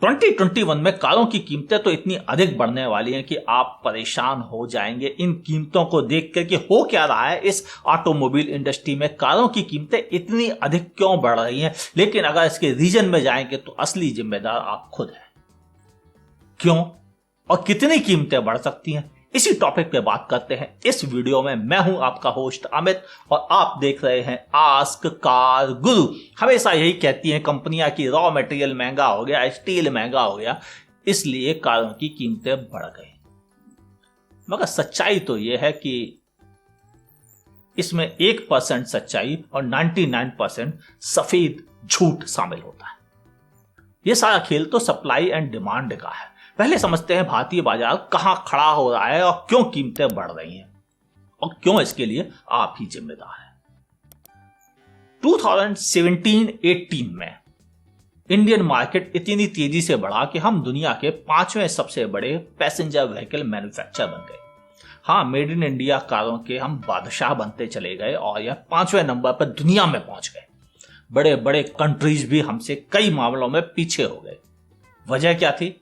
2021 में कारों की कीमतें तो इतनी अधिक बढ़ने वाली हैं कि आप परेशान हो जाएंगे इन कीमतों को देख कर कि हो क्या रहा है इस ऑटोमोबाइल इंडस्ट्री में, कारों की कीमतें इतनी अधिक क्यों बढ़ रही हैं। लेकिन अगर इसके रीजन में जाएंगे तो असली जिम्मेदार आप खुद हैं। क्यों और कितनी कीमतें बढ़ सकती हैं, इसी टॉपिक पे बात करते हैं इस वीडियो में। मैं हूं आपका होस्ट अमित और आप देख रहे हैं आस्क कार गुरु। हमेशा यही कहती हैं कंपनियां कि रॉ मटेरियल महंगा हो गया, स्टील महंगा हो गया, इसलिए कारों की कीमतें बढ़ गई। मगर सच्चाई तो यह है कि इसमें 1% सच्चाई और 99% सफेद झूठ शामिल होता है। यह सारा खेल तो सप्लाई एंड डिमांड का है। पहले समझते हैं भारतीय बाजार कहां खड़ा हो रहा है और क्यों कीमतें बढ़ रही हैं और क्यों इसके लिए आप ही जिम्मेदार हैं। 2017-18 में इंडियन मार्केट इतनी तेजी से बढ़ा कि हम दुनिया के 5वें सबसे बड़े पैसेंजर व्हीकल मैन्युफैक्चरर बन गए। हाँ, मेड इन इंडिया कारों के हम बादशाह बनते चले गए और यह 5वें नंबर पर दुनिया में पहुंच गए। बड़े बड़े कंट्रीज भी हमसे कई मामलों में पीछे हो गए। वजह क्या थी?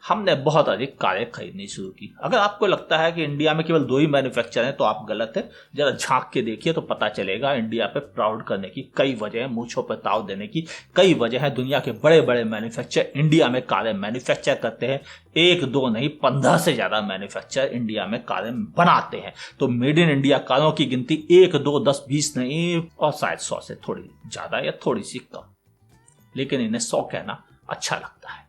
हमने बहुत अधिक कारें खरीदनी शुरू की। अगर आपको लगता है कि इंडिया में केवल 2 ही मैन्युफैक्चर हैं तो आप गलत है। जरा झांक के देखिए तो पता चलेगा इंडिया पे प्राउड करने की कई वजह है, मूंछों पर ताव देने की कई वजह है। दुनिया के बड़े बड़े मैन्युफैक्चर इंडिया में कारें मैन्युफैक्चर करते हैं। 1, 2 नहीं, 15 से ज्यादा मैन्युफैक्चर इंडिया में कारें बनाते हैं। तो मेड इन इंडिया कारों की गिनती 1, 2, 10, 20 नहीं और शायद 100 से थोड़ी ज्यादा या थोड़ी सी कम, लेकिन इन्हें 100 कहना अच्छा लगता है।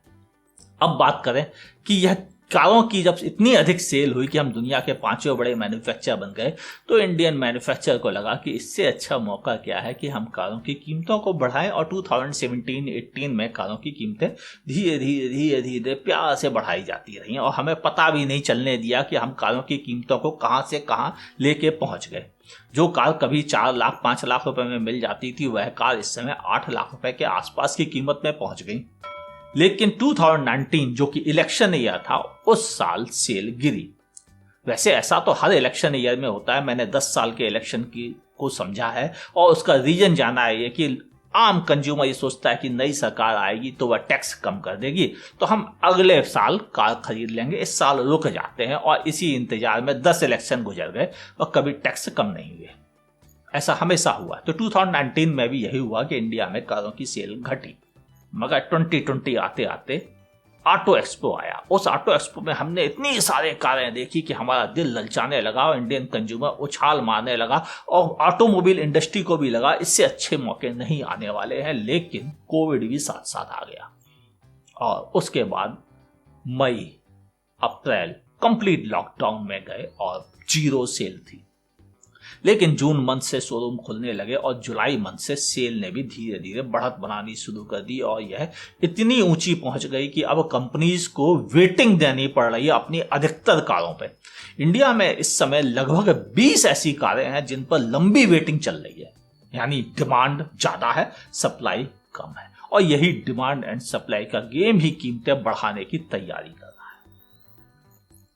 अब बात करें कि यह कारों की जब इतनी अधिक सेल हुई कि हम दुनिया के 5वें बड़े मैन्युफैक्चरर बन गए तो इंडियन मैन्युफैक्चरर को लगा कि इससे अच्छा मौका क्या है कि हम कारों की कीमतों को बढ़ाएं। और 2017-18 में कारों की कीमतें धीरे धीरे प्यार से बढ़ाई जाती रही और हमें पता भी नहीं चलने दिया कि हम कारों की कीमतों को कहां से कहां लेके पहुंच गए। जो कार कभी 4 लाख 5 लाख रुपए में मिल जाती थी वह कार इस समय 8 लाख रुपए के आसपास की कीमत में पहुंच गई। लेकिन 2019 जो कि इलेक्शन ईयर था उस साल सेल गिरी। वैसे ऐसा तो हर इलेक्शन ईयर में होता है। मैंने 10 साल के इलेक्शन को समझा है और उसका रीजन जाना है कि आम कंज्यूमर ये सोचता है कि नई सरकार आएगी तो वह टैक्स कम कर देगी तो हम अगले साल कार खरीद लेंगे, इस साल रुक जाते हैं और इसी इंतजार में 10 इलेक्शन गुजर गए और कभी टैक्स कम नहीं हुए। ऐसा हमेशा हुआ। तो 2019 में भी यही हुआ कि इंडिया में कारों की सेल घटी। मगर 2020 आते आते ऑटो एक्सपो आया। उस ऑटो एक्सपो में हमने इतनी सारे कारें देखी कि हमारा दिल ललचाने लगा और इंडियन कंज्यूमर उछाल मारने लगा और ऑटोमोबाइल इंडस्ट्री को भी लगा इससे अच्छे मौके नहीं आने वाले हैं। लेकिन कोविड भी साथ साथ आ गया और उसके बाद मई अप्रैल कंप्लीट लॉकडाउन में गए और 0 सेल थी। लेकिन जून मंथ से शोरूम खुलने लगे और जुलाई मंथ से सेल ने भी धीरे धीरे बढ़त बनानी शुरू कर दी और यह इतनी ऊंची पहुंच गई कि अब कंपनीज को वेटिंग देनी पड़ रही है अपनी अधिकतर कारों पे। इंडिया में इस समय लगभग 20 ऐसी कारें हैं जिन पर लंबी वेटिंग चल रही है। यानी डिमांड ज्यादा है, सप्लाई कम है और यही डिमांड एंड सप्लाई का गेम ही कीमतें बढ़ाने की तैयारी कर रहा है।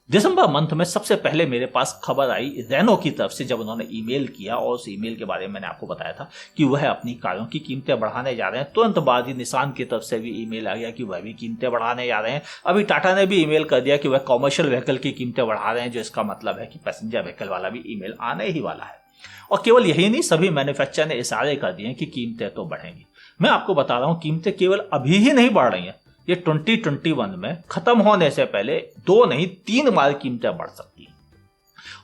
दिसंबर मंथ में सबसे पहले मेरे पास खबर आई रेनो की तरफ से, जब उन्होंने ईमेल किया और उस ईमेल के बारे में मैंने आपको बताया था कि वह अपनी कारों की कीमतें बढ़ाने जा रहे हैं। तुरंत बाद ही निसान की तरफ से भी ईमेल आ गया कि वह भी कीमतें बढ़ाने जा रहे हैं। अभी टाटा ने भी ईमेल कर दिया कि वह कॉमर्शियल व्हीकल की कीमतें बढ़ा रहे हैं, जो इसका मतलब है कि पैसेंजर व्हीकल वाला भी ईमेल आने ही वाला है। और केवल यही नहीं, सभी मैन्युफैक्चरर ने इशारे कर दिए कि कीमतें तो बढ़ेंगी। मैं आपको बता रहा हूं कीमतें केवल अभी ही नहीं बढ़ रही हैं, ये 2021 में खत्म होने से पहले 2 नहीं 3 बार कीमतें बढ़ सकती हैं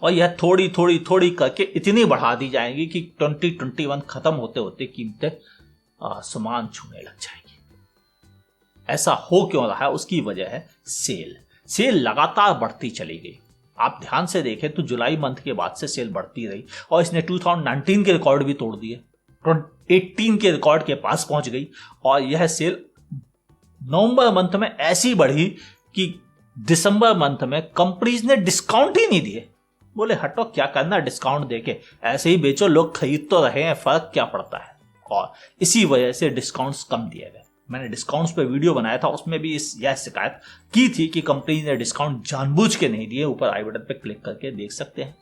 और यह थोड़ी थोड़ी थोड़ी करके इतनी बढ़ा दी जाएंगी कि 2021 खत्म होते होते कीमतें आसमान छूने लग जाएंगी। ऐसा हो क्यों रहा है? उसकी वजह है सेल लगातार बढ़ती चली गई। आप ध्यान से देखें तो जुलाई मंथ के बाद से सेल बढ़ती रही और इसने 2019 के रिकॉर्ड भी तोड़ दिए, 2018 के रिकॉर्ड के पास पहुंच गई और यह सेल नवंबर मंथ में ऐसी बढ़ी कि दिसंबर मंथ में कंपनीज ने डिस्काउंट ही नहीं दिए। बोले हटो, क्या करना डिस्काउंट देके, ऐसे ही बेचो, लोग खरीद तो रहे हैं, फर्क क्या पड़ता है। और इसी वजह से डिस्काउंट्स कम दिए गए। मैंने डिस्काउंट्स पे वीडियो बनाया था, उसमें भी यह शिकायत की थी कि कंपनी ने डिस्काउंट जानबूझ के नहीं दिए। ऊपर आई बटन पे क्लिक करके देख सकते हैं।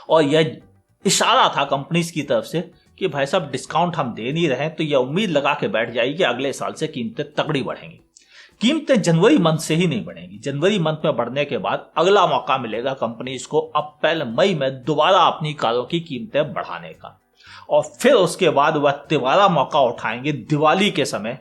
और यह इशारा था कंपनीज की तरफ से कि भाई साहब डिस्काउंट हम दे नहीं रहे, तो यह उम्मीद लगा के बैठ जाइए कि अगले साल से कीमतें तगड़ी बढ़ेंगी। कीमतें जनवरी मंथ से ही नहीं बढ़ेंगी। जनवरी मंथ में बढ़ने के बाद अगला मौका मिलेगा कंपनीज को अप्रैल मई में दोबारा अपनी कारों की कीमतें बढ़ाने का, और फिर उसके बाद वह दोबारा मौका उठाएंगे दिवाली के समय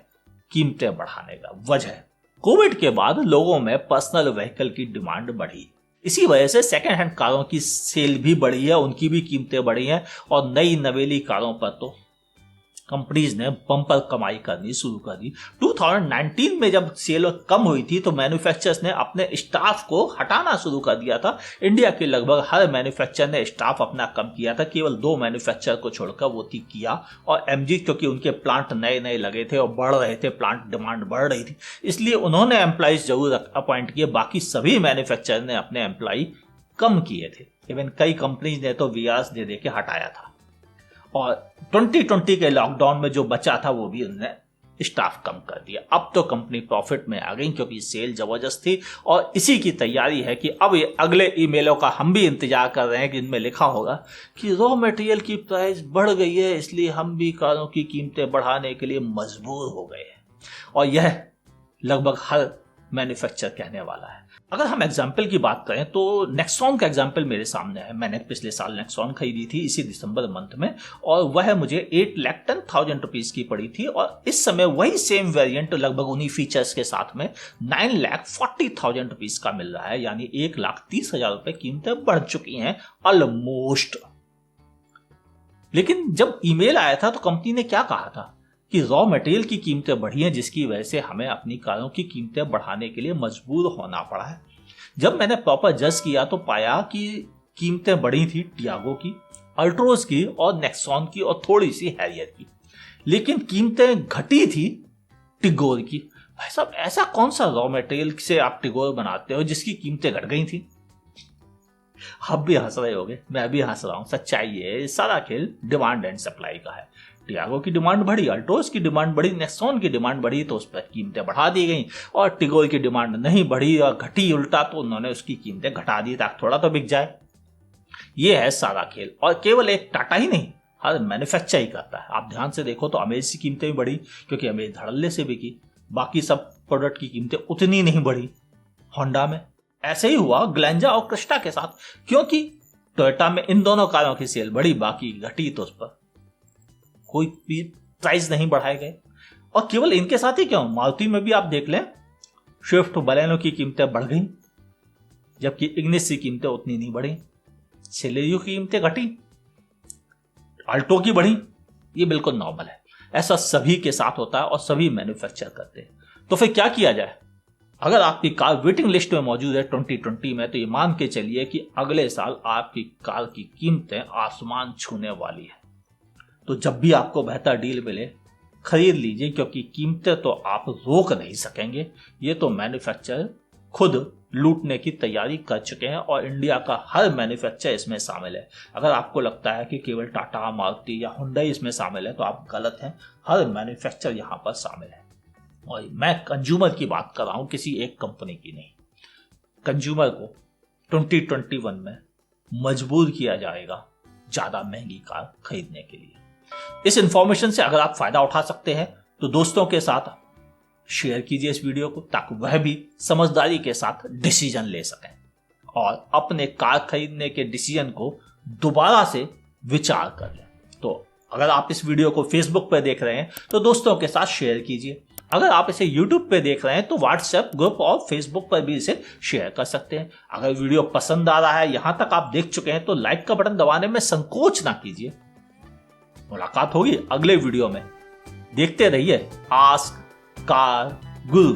कीमतें बढ़ाने का। वजह, कोविड के बाद लोगों में पर्सनल व्हीकल की डिमांड बढ़ी, इसी वजह से सेकेंड हैंड कारों की सेल भी बढ़ी है, उनकी भी कीमतें बढ़ी हैं, और नई नवेली कारों पर तो कंपनीज ने बम्पर कमाई करनी शुरू कर दी। 2019 में जब सेल कम हुई थी तो मैन्युफैक्चरर्स ने अपने स्टाफ को हटाना शुरू कर दिया था। इंडिया के लगभग हर मैन्युफैक्चरर ने स्टाफ अपना कम किया था, केवल 2 मैन्युफैक्चरर को छोड़कर, वो थी किया और एमजी, क्योंकि उनके प्लांट नए नए लगे थे और बढ़ रहे थे, प्लांट डिमांड बढ़ रही थी, इसलिए उन्होंने एम्प्लॉइज जरूर अपॉइंट किए। बाकी सभी मैन्युफैक्चरर ने अपने एम्प्लॉय कम किए थे। इवन कई कंपनीज ने तो वीआरएस दे के हटाया था, और 2020 के लॉकडाउन में जो बचा था वो भी उन्होंने स्टाफ कम कर दिया। अब तो कंपनी प्रॉफिट में आ गई क्योंकि सेल जबरदस्त थी, और इसी की तैयारी है कि अब ये अगले ईमेलों का हम भी इंतजार कर रहे हैं कि इनमें लिखा होगा कि रॉ मटेरियल की प्राइस बढ़ गई है, इसलिए हम भी कारों की कीमतें बढ़ाने के लिए मजबूर हो गए हैं। और यह लगभग हर मैन्युफैक्चरर कहने वाला है। अगर हम एग्जाम्पल की बात करें तो नेक्सॉन का एग्जाम्पल मेरे सामने है। मैंने पिछले साल नेक्सॉन खरीदी थी इसी दिसंबर मंथ में, और वह मुझे 8,10,000 रुपीज की पड़ी थी, और इस समय वही सेम वेरिएंट लगभग उन्हीं फीचर्स के साथ में 9,40,000 रुपीज का मिल रहा है, यानी 1,30,000 रुपए कीमतें बढ़ चुकी हैं ऑलमोस्ट। लेकिन जब ईमेल आया था तो कंपनी ने क्या कहा था कि रॉ मटेरियल की कीमतें बढ़ी हैं, जिसकी वजह से हमें अपनी कारों की कीमतें बढ़ाने के लिए मजबूर होना पड़ा है। जब मैंने प्रॉपर जज किया तो पाया कि कीमतें बढ़ी थी टियागो की, अल्ट्रोज की और नेक्सॉन की और थोड़ी सी हैरियर की, लेकिन कीमतें घटी थी टिगोर की। भाई साहब, ऐसा कौन सा रॉ मटेरियल से आप टिगोर बनाते हो जिसकी कीमतें घट गई थी? आप भी हंस रहे होगे, मैं भी हंस रहा हूं। सच्चाई है, सारा खेल डिमांड एंड सप्लाई का है। टियागो की डिमांड बढ़ी, अल्ट्रोज की डिमांड बढ़ी, नेक्सॉन की डिमांड बढ़ी तो उस पर कीमतें बढ़ा दी गई, और टिगोर की डिमांड नहीं बढ़ी और घटी उल्टा तो उन्होंने उसकी कीमतें घटा दी ताकि थोड़ा तो बिक जाए। ये है सारा खेल, और केवल एक टाटा ही नहीं, हर मैन्युफैक्चरर ही करता है। आप ध्यान से देखो तो अमेज की कीमतें भी बढ़ी क्योंकि अमेज धड़ल्ले से बिकी, बाकी सब प्रोडक्ट की कीमतें उतनी नहीं बढ़ी। होंडा में ऐसे ही हुआ, ग्लेंजा और क्रिस्टा के साथ, क्योंकि टोयोटा में इन दोनों कारों की सेल बढ़ी, बाकी घटी तो उस पर कोई भी प्राइस नहीं बढ़ाए गए। और केवल इनके साथ ही क्यों, मारुति में भी आप देख लें, स्विफ्ट बलेनो की कीमतें बढ़ गई जबकि इग्निस की कीमतें उतनी नहीं बढ़ी। सेलेरियो की कीमतें घटी, अल्टो की बढ़ी। ये बिल्कुल नॉर्मल है, ऐसा सभी के साथ होता है और सभी मैन्युफैक्चर करते हैं। तो फिर क्या किया जाए? अगर आपकी कार वेटिंग लिस्ट में मौजूद है 2020 में, तो ये मान के चलिए कि अगले साल आपकी कार की कीमतें आसमान छूने वाली है। तो जब भी आपको बेहतर डील मिले खरीद लीजिए, क्योंकि कीमतें तो आप रोक नहीं सकेंगे। ये तो मैन्युफैक्चरर खुद लूटने की तैयारी कर चुके हैं, और इंडिया का हर मैन्युफैक्चरर इसमें शामिल है। अगर आपको लगता है कि केवल टाटा, मारुति या हुंडई इसमें शामिल है तो आप गलत हैं। हर मैन्युफैक्चरर यहाँ पर शामिल है, और मैं कंज्यूमर की बात कर रहा हूँ, किसी एक कंपनी की नहीं। कंज्यूमर को 2021 में मजबूर किया जाएगा ज्यादा महंगी कार खरीदने के लिए। इस इंफॉर्मेशन से अगर आप फायदा उठा सकते हैं तो दोस्तों के साथ शेयर कीजिए इस वीडियो को, ताकि वह भी समझदारी के साथ डिसीजन ले सकें और अपने कार खरीदने के डिसीजन को दोबारा से विचार कर लें। तो अगर आप इस वीडियो को फेसबुक पर देख रहे हैं तो दोस्तों के साथ शेयर कीजिए। अगर आप इसे यूट्यूब पे देख रहे हैं तो व्हाट्सएप ग्रुप और फेसबुक पर भी इसे शेयर कर सकते हैं। अगर वीडियो पसंद आ रहा है, यहां तक आप देख चुके हैं, तो लाइक का बटन दबाने में संकोच ना कीजिए। मुलाकात होगी अगले वीडियो में। देखते रहिए आस्क कार गुरु।